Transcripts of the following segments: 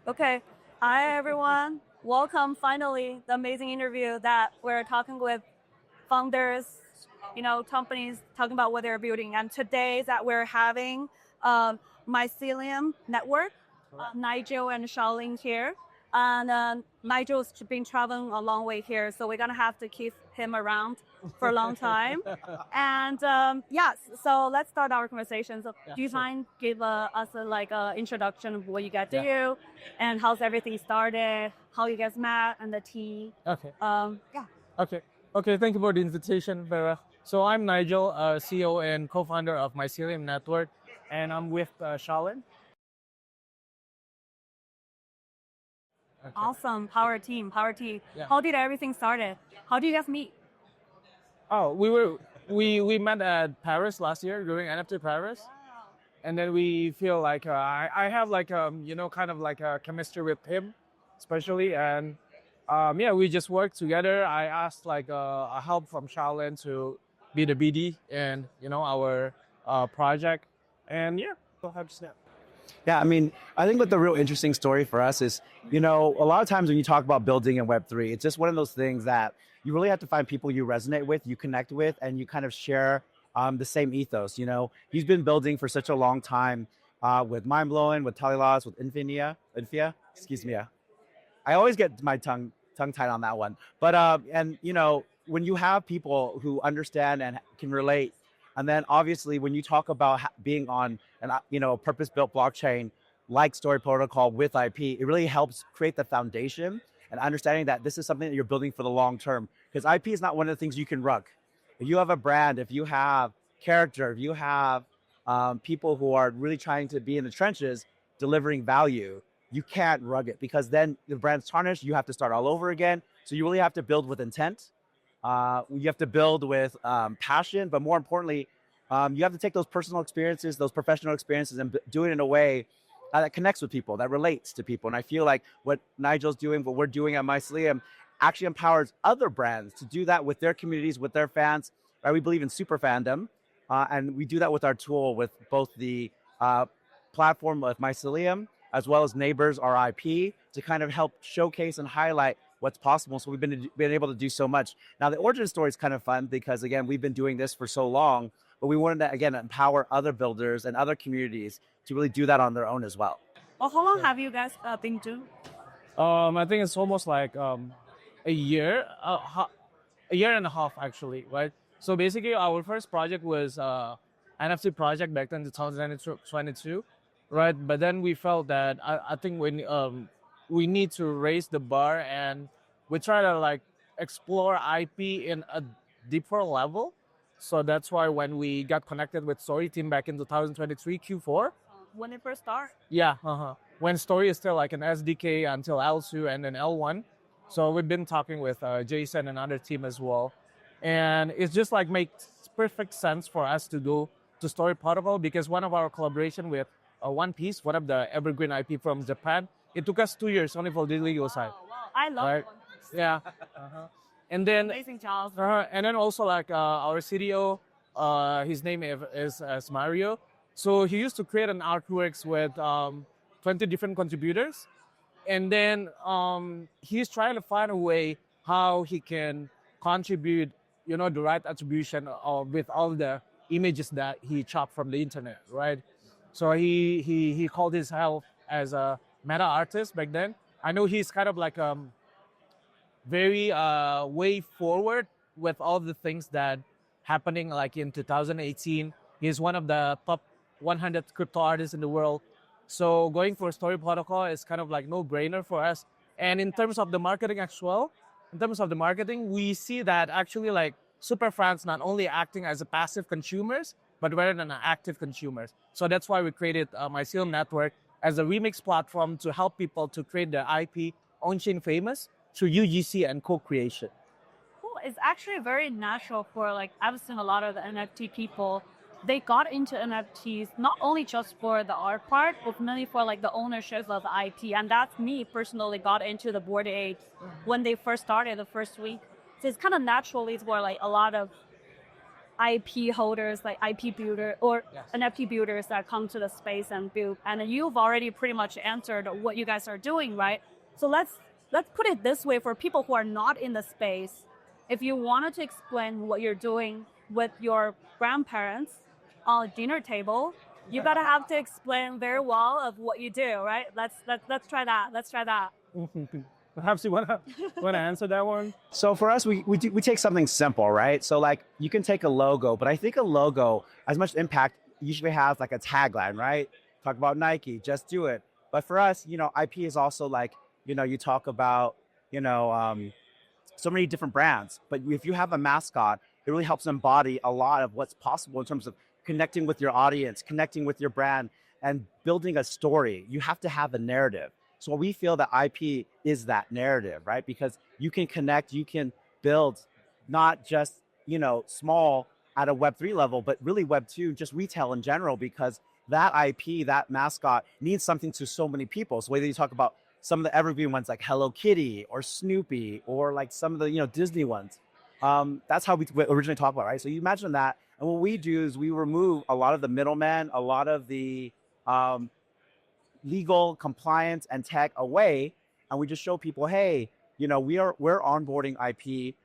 Okay. Hi, everyone. Welcome, finally, the amazing interview that we're talking with founders, companies talking about what they're building. And today that we're having Mycelium Network, Nigel and Shaolin here. And Nigel's been traveling a long way here, so we're going to have to keep him around for a long time. And yes, so let's start our conversation. So, do you mind give us a introduction of what you guys do, and how's everything started, how you guys met, and the team? Okay. Yeah. Okay. Okay. Thank you for the invitation, Vera. So I'm Nigel, CEO and co-founder of Mycelium Network, and I'm with Shalin. Okay. Awesome. Power team, power team. Yeah. How did everything started? How did you guys meet? Oh, we met at Paris last year during NFT Paris, and then we feel like I have like kind of like a chemistry with him, especially, and yeah, we just worked together. I asked like a help from Shaolin to be the BD and our project, and yeah, so how to snap. Yeah, I mean, I think what the real interesting story for us is, a lot of times when you talk about building in Web3, it's just one of those things that you really have to find people you resonate with, you connect with, and you kind of share the same ethos. He's been building for such a long time with Mind Blowing, with Talilas, with Infia, excuse me. I always get my tongue tied on that one. But and when you have people who understand and can relate, and then obviously when you talk about being on an purpose built blockchain like Story Protocol with IP, it really helps create the foundation and understanding that this is something that you're building for the long term. Because IP is not one of the things you can rug. If you have a brand, if you have character, if you have people who are really trying to be in the trenches delivering value, you can't rug it because then the brand's tarnished. You have to start all over again. So you really have to build with intent. You have to build with passion, but more importantly, you have to take those personal experiences, those professional experiences, and do it in a way that connects with people, that relates to people. And I feel like what Nigel's doing, what we're doing at Mycelium, actually empowers other brands to do that with their communities, with their fans. Right? We believe in super fandom, and we do that with our tool, with both the platform of Mycelium as well as Neighbors, our IP, to kind of help showcase and highlight what's possible. So we've been able to do so much. Now the origin story is kind of fun because again, we've been doing this for so long, but we wanted to again empower other builders and other communities to really do that on their own as well. Well, how long have you guys been doing? I think it's almost like a year, a year and a half actually, right? So basically, our first project was NFT project back then, 2022, right? But then we felt that I think we need to raise the bar and we try to like explore IP in a deeper level. So that's why when we got connected with Story Team back in 2023 Q4, When it first started? yeah, when Story is still like an SDK until L2 and then L1. So we've been talking with Jason and other team as well. And it's just like makes perfect sense for us to go to Story Protocol because one of our collaboration with One Piece, one of the evergreen IP from Japan, it took us 2 years only for the legal side. Wow. I love Right. One Piece. Yeah. And then Amazing job. and then also like our CDO, his name is Mario. So he used to create an artworks with 20 different contributors, and then he's trying to find a way how he can contribute, the right attribution with all the images that he chopped from the internet, right? So he called himself as a meta artist back then. I know he's kind of like very way forward with all the things that happening like in 2018. He's one of the top 100 crypto artists in the world. So going for Story Protocol is kind of like no brainer for us. And in terms of the marketing as well, in terms of the marketing, we see that actually like super fans not only acting as a passive consumers, but rather than active consumers. So that's why we created Mycelium Network as a remix platform to help people to create their IP on-chain famous through UGC and co-creation. Cool. It's actually very natural for I've seen a lot of the NFT people. They got into NFTs not only just for the art part, but mainly for the ownership of the IP. And that's me personally got into the Bored Ape when they first started the first week. So it's kind of naturally where a lot of IP holders, like IP builder or Yes. NFT builders that come to the space and build. And you've already pretty much answered what you guys are doing, right? So let's put it this way for people who are not in the space. If you wanted to explain what you're doing with your grandparents on a dinner table, you gotta have to explain very well of what you do, right? Let's try that. Let's try that. Perhaps you wanna answer that one? So for us, we take something simple, right? So like you can take a logo, but I think a logo, as much impact, usually has like a tagline, right? Talk about Nike, just do it. But for us, IP is also like, you talk about, so many different brands. But if you have a mascot, it really helps embody a lot of what's possible in terms of connecting with your audience, connecting with your brand, and building a story. You have to have a narrative. So we feel that IP is that narrative, right? Because you can connect, you can build not just, small at a Web3 level, but really Web2, just retail in general, because that IP, that mascot means something to so many people. So whether you talk about some of the evergreen ones like Hello Kitty or Snoopy or like some of the, Disney ones, that's how we originally talked about, right? So you imagine that. And what we do is we remove a lot of the middlemen, a lot of the legal compliance and tech away, and we just show people, hey, we're onboarding IP,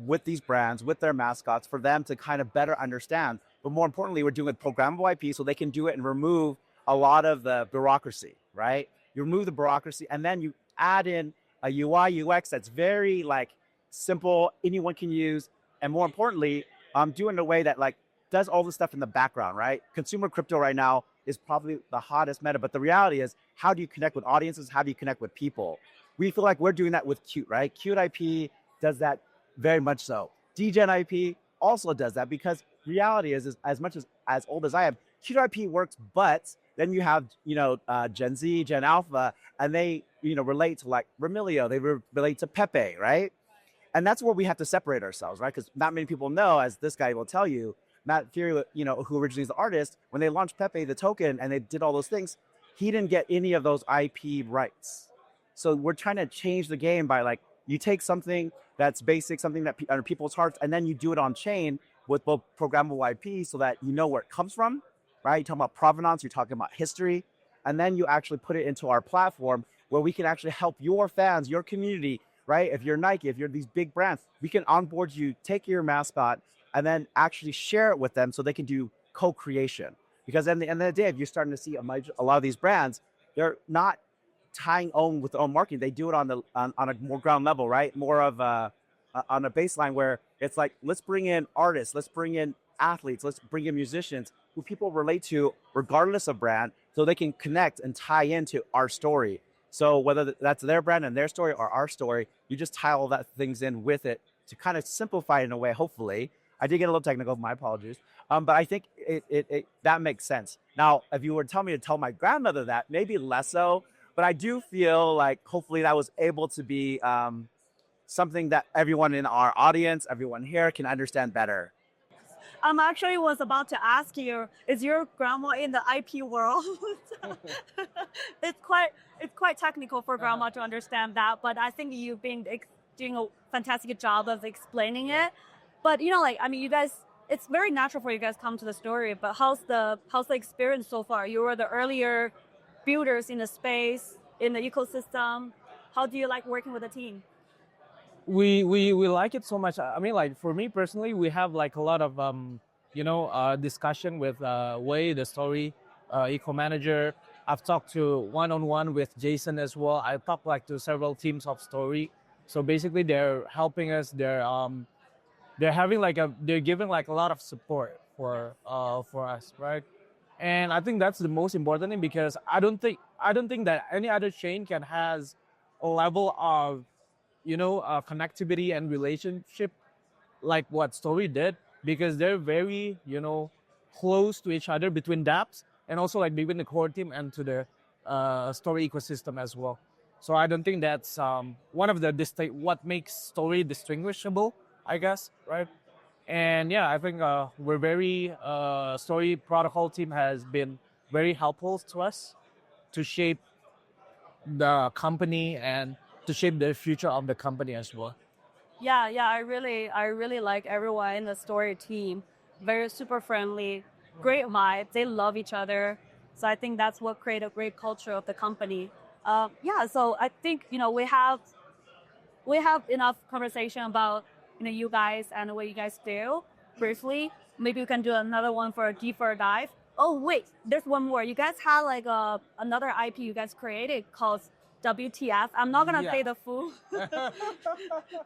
with these brands, with their mascots, for them to kind of better understand. But more importantly, we're doing programmable IP so they can do it and remove a lot of the bureaucracy, right? You remove the bureaucracy and then you add in a UI UX that's very like simple, anyone can use, and more importantly, do it in a way that like does all the stuff in the background, right? Consumer crypto right now is probably the hottest meta, but the reality is, how do you connect with audiences? How do you connect with people? We feel like we're doing that with Qt, right? Qt IP does that very much so. DGen IP also does that, because reality is as much as old as I am, Qt IP works, but then you have, Gen Z, Gen Alpha, and they, relate to like Remilio, they relate to Pepe, right? And that's where we have to separate ourselves, right? Because not many people know, as this guy will tell you, Matt Fury, who originally is the artist, when they launched Pepe, the token, and they did all those things, he didn't get any of those IP rights. So we're trying to change the game by like, you take something that's basic, something that under people's hearts, and then you do it on chain with both programmable IP so that you know where it comes from, right? You're talking about provenance, you're talking about history, and then you actually put it into our platform where we can actually help your fans, your community, right? If you're Nike, if you're these big brands, we can onboard you, take your mascot, and then actually share it with them so they can do co-creation. Because at the end of the day, if you're starting to see a lot of these brands, they're not tying own with their own marketing. They do it on a more ground level, right? More of on a baseline where it's like, let's bring in artists, let's bring in athletes, let's bring in musicians who people relate to regardless of brand, so they can connect and tie into our story. So whether that's their brand and their story or our story, you just tie all that things in with it to kind of simplify it in a way, hopefully. I did get a little technical, my apologies. But I think it that makes sense. Now, if you were to tell me to tell my grandmother that, maybe less so, but I do feel like hopefully that was able to be something that everyone in our audience, everyone here can understand better. Actually was about to ask you, is your grandma in the IP world? it's quite technical for grandma to understand that, but I think you've been doing a fantastic job of explaining it. But you guys, it's very natural for you guys to come to the story. But how's the experience so far? You were the earlier builders in the space, in the ecosystem. How do you like working with a team? We like it so much. I mean, like for me personally, we have like a lot of discussion with Wei, the story eco manager. I've talked to one-on-one with Jason as well. I talked like to several teams of story. So basically, they're helping us. They're having they're giving like a lot of support for us, right? And I think that's the most important thing, because I don't think that any other chain can has a level of connectivity and relationship like what Story did, because they're very close to each other between dApps and also like between the core team and to the Story ecosystem as well. So I don't think that's one of the what makes Story distinguishable, I guess, right? And yeah, I think we're very Story protocol team has been very helpful to us to shape the company and to shape the future of the company as well. Yeah, I really like everyone in the story team. Very super friendly, great vibe. They love each other. So I think that's what create a great culture of the company. Yeah, so I think we have enough conversation about you guys and what you guys do briefly. Maybe we can do another one for a deeper dive. Oh wait, there's one more. You guys had like another IP you guys created called WTF. I'm not gonna say the full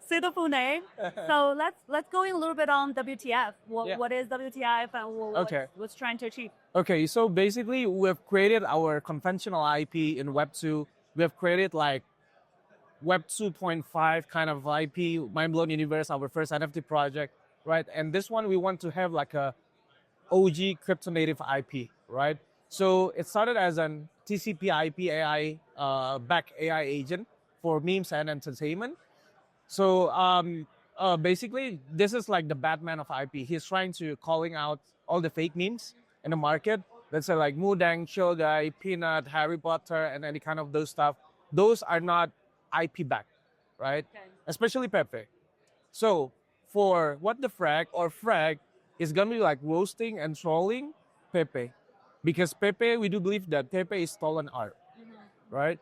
say the full name. So let's go in a little bit on WTF. What is WTF and what's trying to achieve? Okay, so basically we've created our conventional IP in Web 2. We've created like Web 2.5 kind of IP, Mind Blown Universe, our first NFT project, right? And this one we want to have like a OG crypto native IP, right? So it started as an TCP IP AI back AI agent for memes and entertainment. So basically, this is like the Batman of IP. He's trying to calling out all the fake memes in the market. Let's say like Mudang, Chill Guy, Peanut, Harry Potter, and any kind of those stuff. Those are not IP backed, right? Okay. Especially Pepe. So for what the frag or frag is gonna be like roasting and trolling Pepe, because Pepe, we do believe that Pepe is stolen art, right?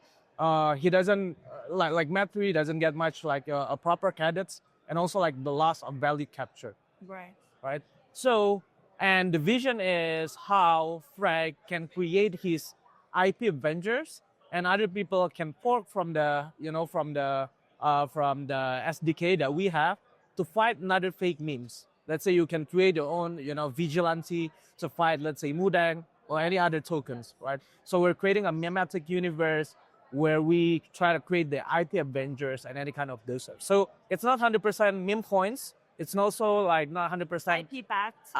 He doesn't like Math 3 doesn't get much like a proper cadets, and also like the loss of value capture, Right. right? So, and the vision is how Frag can create his IP Avengers, and other people can fork from the from the SDK that we have to fight another fake memes. Let's say you can create your own vigilante to fight, let's say Mudang or any other tokens, right? So we're creating a memetic universe where we try to create the IP Avengers and any kind of those stuff. So it's not 100% meme coins. It's also like not 100% IP backed.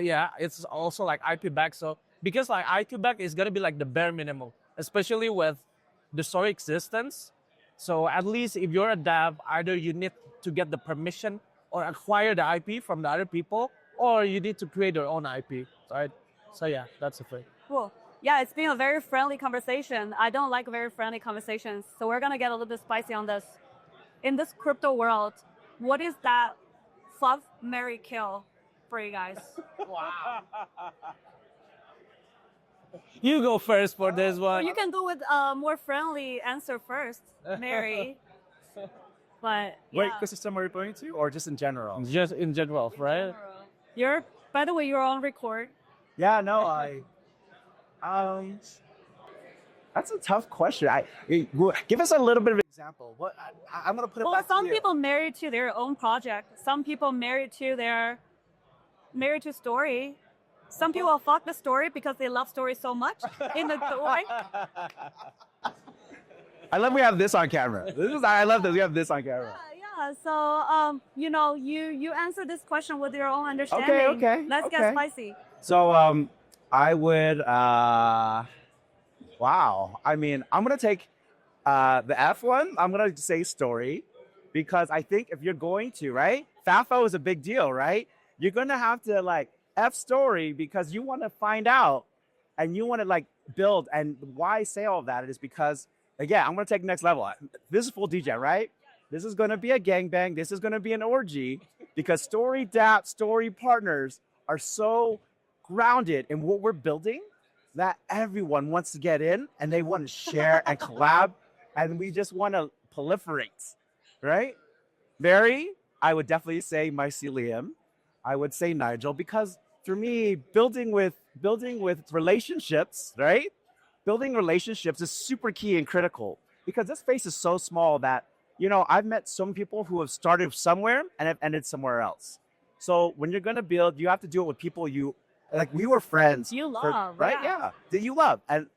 yeah, it's also like IP back. So because like IP back is gonna be like the bare minimum, especially with the story existence. So at least if you're a dev, either you need to get the permission or acquire the IP from the other people, or you need to create your own IP, right? So yeah, that's the thing. Cool. Yeah, it's been a very friendly conversation. I don't like very friendly conversations, so we're gonna get a little bit spicy on this. In this crypto world, what is that fuck, marry, kill for you guys? Wow. You go first for this Or one. you can go with a more friendly answer first, Mary. But yeah. What ecosystem are you going to, or just in general? Just in general, right? By the way, you're on record. Yeah, no, that's a tough question. Give us a little bit of an example. I'm gonna put it. Well, back some to you. people married to their own project. Some people married to story. Some people fuck the story because they love story so much in the story. I love we have this on camera. I love that we have this on camera. Yeah. So you answer this question with your own understanding. Okay. Let's get spicy. So I would. Wow. I mean, I'm gonna take the F one. I'm gonna say story, because I think if you're going to, right, FAFO is a big deal, right? You're gonna have to like F story, because you want to find out and you want to like build. And why I say all of that is because, again, I'm gonna take next level. This is full DJ, right? This is gonna be a gangbang. This is gonna be an orgy, because story DApp, story partners are so grounded in what we're building that everyone wants to get in and they want to share and collab, and we just want to proliferate, right? Mary, I would definitely say Mycelium. I would say Nygel, because for me, building with relationships, right? Building relationships is super key and critical, because this space is so small that, I've met some people who have started somewhere and have ended somewhere else. So when you're going to build, you have to do it with people we were friends. You love, right? Yeah. That you love. And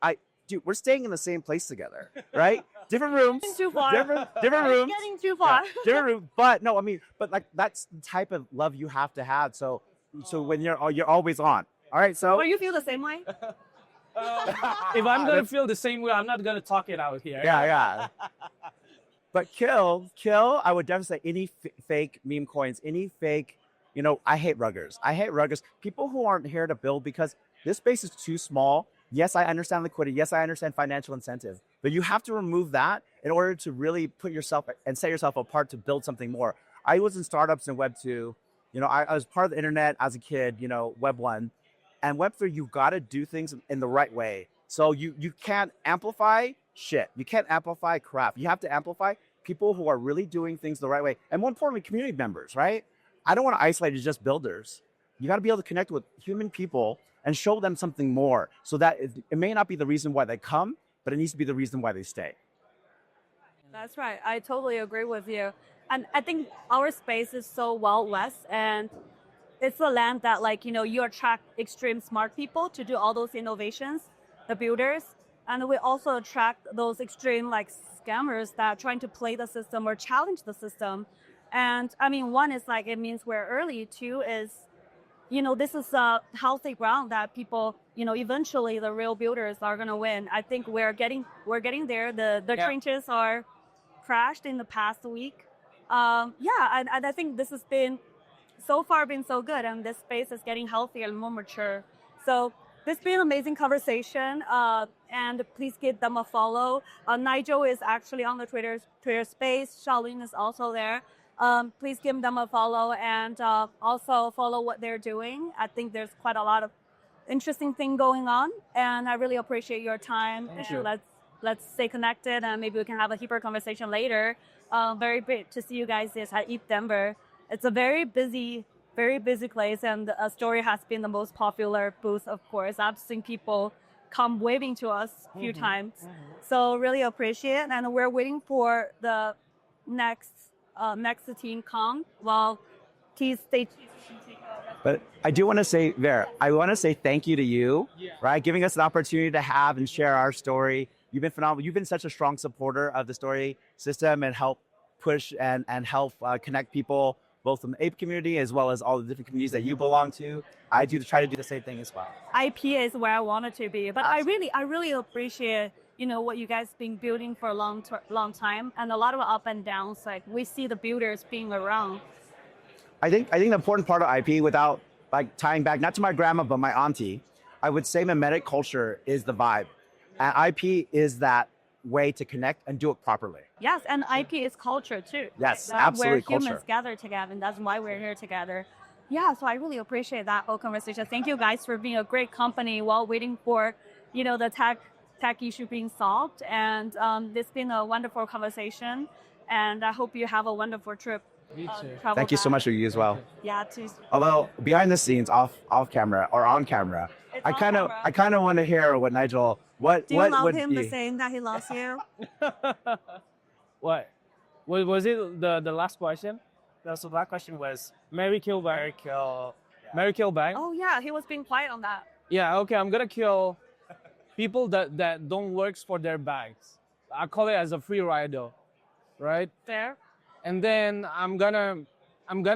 we're staying in the same place together, right? Different rooms. Too far. Different rooms. Getting too far. Yeah, different rooms. But no, I mean, like that's the type of love you have to have. So when you're always on. All right. So. Or you feel the same way? If I'm gonna feel the same way, I'm not gonna talk it out here. Yeah. But kill. I would definitely say any fake meme coins, any fake. I hate ruggers. People who aren't here to build, because this space is too small. Yes, I understand liquidity. Yes, I understand financial incentive. But you have to remove that in order to really put yourself and set yourself apart to build something more. I was in startups in Web 2. You know, I was part of the internet as a kid, you know, Web 1. And Web 3, you've got to do things in the right way. So you can't amplify shit. You can't amplify crap. You have to amplify people who are really doing things the right way. And more importantly, community members, right? I don't want to isolate it as just builders. You got to be able to connect with human people and show them something more, so that it may not be the reason why they come, but it needs to be the reason why they stay. That's right. I totally agree with you. And I think our space is so Wild West, and it's a land that, like, you know, you attract extreme smart people to do all those innovations, the builders, and we also attract those extreme like scammers that are trying to play the system or challenge the system. And I mean, one is like, it means we're early. Two is, you know, this is a healthy ground that people, you know, eventually the real builders are going to win. I think we're getting there. The trenches are crashed in the past week. And I think this has been so far been so good, and this space is getting healthier and more mature. So this has been an amazing conversation, and please give them a follow. Nygel is actually on the Twitter space. Shaolin is also there. Please give them a follow, and also follow what they're doing. I think there's quite a lot of interesting thing going on, and I really appreciate your time. Thank you. Let's stay connected, and maybe we can have a deeper conversation later. Very great to see you guys at ETH Denver. It's a very busy place, and Story has been the most popular booth, of course. I've seen people come waving to us a few times. So really appreciate it, and we're waiting for the next team come. Well, please stay tuned. But I do want to say, I want to say thank you to you, right? Giving us an opportunity to have and share our story. You've been phenomenal. You've been such a strong supporter of the Story system and help push and help connect people, both from the ape community as well as all the different communities that you belong to. I do try to do the same thing as well. IP is where I want it to be, but I really appreciate, you know, what you guys been building for a long time, and a lot of up and downs. Like, we see the builders being around. I think the important part of IP, without like tying back not to my grandma but my auntie, I would say mimetic culture is the vibe, and IP is that way to connect and do it properly. Yes, and IP is culture too. Yes, That's absolutely, where humans culture. gather together, and that's why we're here together. Yeah, so I really appreciate that whole conversation. Thank you guys for being a great company while waiting for, you know, the tech issue being solved. And this has been a wonderful conversation, and I hope you have a wonderful trip. Thank you so much for you as well. Yeah, too. Although behind the scenes, off camera or on camera, I kind of want to hear what Nygel. Do you love him the same that he loves you? What was it? The last question? So that question was Mary kill bang. Mary kill bang. Oh yeah, he was being quiet on that. Yeah. Okay. I'm gonna kill people that don't work for their bags. I call it as a free rider, right? Fair. And then I'm gonna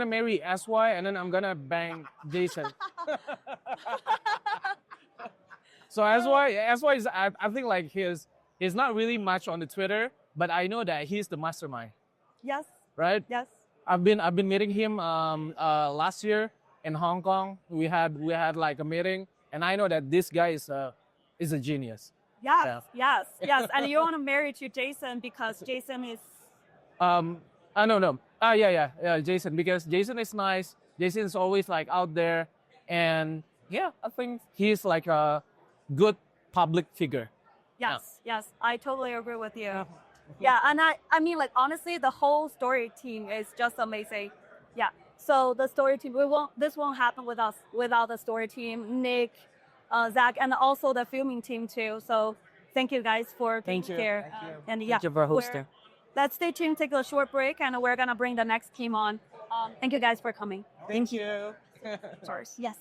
marry SY, and then I'm gonna bang Jason. So SY is, I think like he's not really much on the Twitter, but I know that he's the mastermind. Yes. Right? Yes. I've been meeting him last year in Hong Kong. We had like a meeting, and I know that this guy is a genius. Yes. Yeah. Yes. And you want to marry to Jason because Jason is. No. Yeah, Jason, because Jason is nice. Jason is always like out there, and yeah, I think he's like a good public figure. Yes, I totally agree with you. Yeah, and I mean, like, honestly, the whole Story team is just amazing. Yeah, so the Story team, this won't happen without the Story team, Nick, Zach, and also the filming team too. So thank you guys for being here. Thank you. And yeah, Thank you for hosting. Let's stay tuned, take a short break, and we're gonna bring the next team on. Thank you guys for coming. Thank you. Of course. Yes.